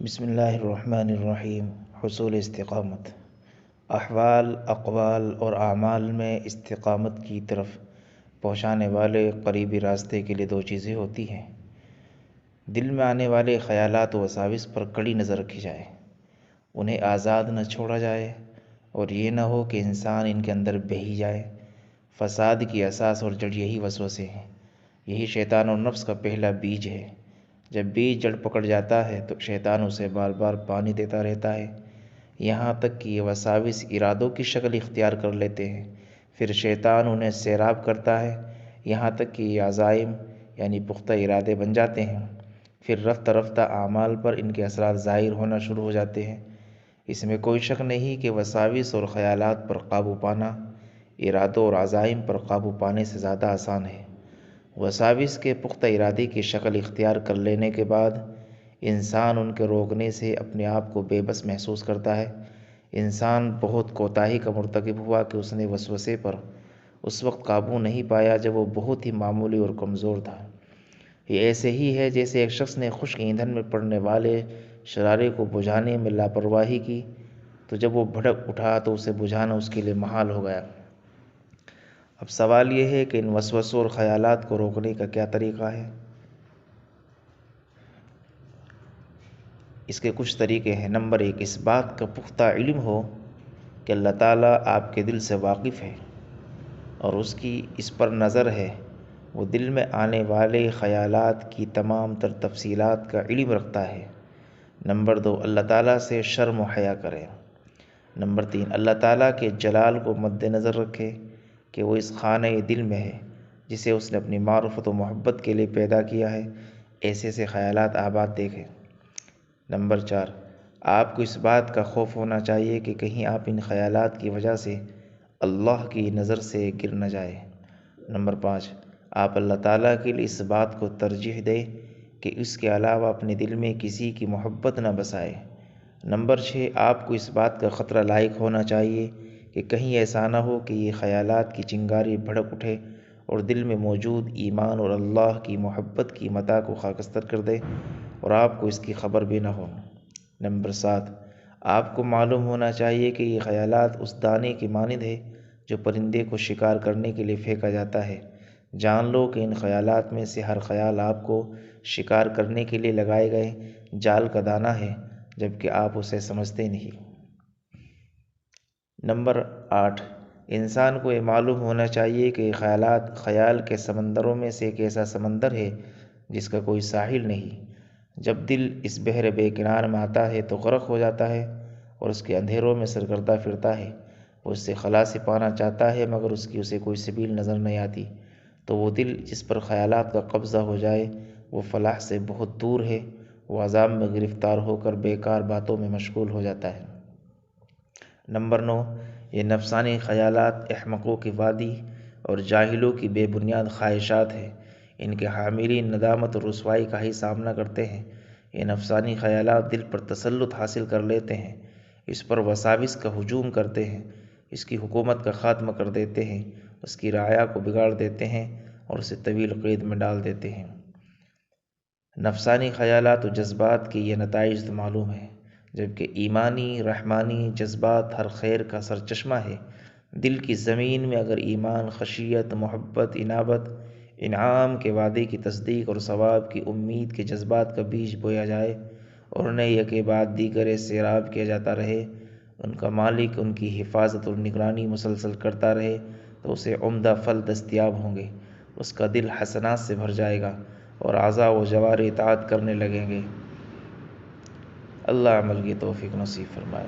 بسم اللہ الرحمن الرحیم۔ حصول استقامت۔ احوال، اقوال اور اعمال میں استقامت کی طرف پہنچانے والے قریبی راستے کے لیے دو چیزیں ہوتی ہیں۔ دل میں آنے والے خیالات و وساوس پر کڑی نظر رکھی جائے، انہیں آزاد نہ چھوڑا جائے، اور یہ نہ ہو کہ انسان ان کے اندر بہہ جائے۔ فساد کی اساس اور جڑ یہی وسوسے ہیں، یہی شیطان اور نفس کا پہلا بیج ہے۔ جب بیج جڑ پکڑ جاتا ہے تو شیطان اسے بار بار پانی دیتا رہتا ہے، یہاں تک کہ یہ وساوس ارادوں کی شکل اختیار کر لیتے ہیں۔ پھر شیطان انہیں سیراب کرتا ہے، یہاں تک کہ یہ عزائم یعنی پختہ ارادے بن جاتے ہیں۔ پھر رفتہ رفتہ اعمال پر ان کے اثرات ظاہر ہونا شروع ہو جاتے ہیں۔ اس میں کوئی شک نہیں کہ وساوس اور خیالات پر قابو پانا ارادوں اور عزائم پر قابو پانے سے زیادہ آسان ہے۔ وساوس کے پختہ ارادے کی شکل اختیار کر لینے کے بعد انسان ان کے روکنے سے اپنے آپ کو بے بس محسوس کرتا ہے۔ انسان بہت کوتاہی کا مرتکب ہوا کہ اس نے وسوسے پر اس وقت قابو نہیں پایا جب وہ بہت ہی معمولی اور کمزور تھا۔ یہ ایسے ہی ہے جیسے ایک شخص نے خشک ایندھن میں پڑنے والے شرارے کو بجھانے میں لاپرواہی کی تو جب وہ بھڑک اٹھا تو اسے بجھانا اس کے لیے محال ہو گیا۔ اب سوال یہ ہے کہ ان وسوسوں اور خیالات کو روکنے کا کیا طریقہ ہے؟ اس کے کچھ طریقے ہیں۔ نمبر 1، اس بات کا پختہ علم ہو کہ اللہ تعالیٰ آپ کے دل سے واقف ہے اور اس کی اس پر نظر ہے، وہ دل میں آنے والے خیالات کی تمام تر تفصیلات کا علم رکھتا ہے۔ نمبر 2، اللہ تعالیٰ سے شرم و حیا کریں۔ نمبر 3، اللہ تعالیٰ کے جلال کو مد نظر رکھے کہ وہ اس خانہ دل میں ہے جسے اس نے اپنی معرفت و محبت کے لیے پیدا کیا ہے، ایسے سے خیالات آباد دیکھیں۔ نمبر 4، آپ کو اس بات کا خوف ہونا چاہیے کہ کہیں آپ ان خیالات کی وجہ سے اللہ کی نظر سے گر نہ جائے۔ نمبر 5، آپ اللہ تعالیٰ کے لیے اس بات کو ترجیح دیں کہ اس کے علاوہ اپنے دل میں کسی کی محبت نہ بسائے۔ نمبر 6، آپ کو اس بات کا خطرہ لاحق ہونا چاہیے کہ کہیں ایسا نہ ہو کہ یہ خیالات کی چنگاری بھڑک اٹھے اور دل میں موجود ایمان اور اللہ کی محبت کی متاع کو خاکستر کر دے اور آپ کو اس کی خبر بھی نہ ہو۔ نمبر 7، آپ کو معلوم ہونا چاہیے کہ یہ خیالات اس دانے کی مانند ہے جو پرندے کو شکار کرنے کے لیے پھینکا جاتا ہے۔ جان لو کہ ان خیالات میں سے ہر خیال آپ کو شکار کرنے کے لیے لگائے گئے جال کا دانہ ہے، جبکہ آپ اسے سمجھتے نہیں۔ نمبر 8، انسان کو یہ معلوم ہونا چاہیے کہ یہ خیالات خیال کے سمندروں میں سے ایک ایسا سمندر ہے جس کا کوئی ساحل نہیں۔ جب دل اس بحر بے کنار میں آتا ہے تو غرق ہو جاتا ہے اور اس کے اندھیروں میں سرگردہ پھرتا ہے۔ وہ اس سے خلاصی پانا چاہتا ہے مگر اسے کوئی سبیل نظر نہیں آتی۔ تو وہ دل جس پر خیالات کا قبضہ ہو جائے وہ فلاح سے بہت دور ہے، وہ عذاب میں گرفتار ہو کر بیکار باتوں میں مشغول ہو جاتا ہے۔ نمبر 9، یہ نفسانی خیالات احمقوں کی وادی اور جاہلوں کی بے بنیاد خواہشات ہیں۔ ان کے حاملین ندامت اور رسوائی کا ہی سامنا کرتے ہیں۔ یہ نفسانی خیالات دل پر تسلط حاصل کر لیتے ہیں، اس پر وساوس کا ہجوم کرتے ہیں، اس کی حکومت کا خاتمہ کر دیتے ہیں، اس کی رعایا کو بگاڑ دیتے ہیں اور اسے طویل قید میں ڈال دیتے ہیں۔ نفسانی خیالات و جذبات کے یہ نتائج تو معلوم ہیں، جبکہ ایمانی رحمانی جذبات ہر خیر کا سرچشمہ ہے۔ دل کی زمین میں اگر ایمان، خشیت، محبت، انابت، انعام کے وعدے کی تصدیق اور ثواب کی امید کے جذبات کا بیج بویا جائے اور انہیں یکے بعد دیگر سیراب کیا جاتا رہے، ان کا مالک ان کی حفاظت اور نگرانی مسلسل کرتا رہے تو اسے عمدہ پھل دستیاب ہوں گے۔ اس کا دل حسنات سے بھر جائے گا اور اعضاء و جوارح اطاعت کرنے لگیں گے۔ اللہ عمل کی توفیق نصیب فرمائے۔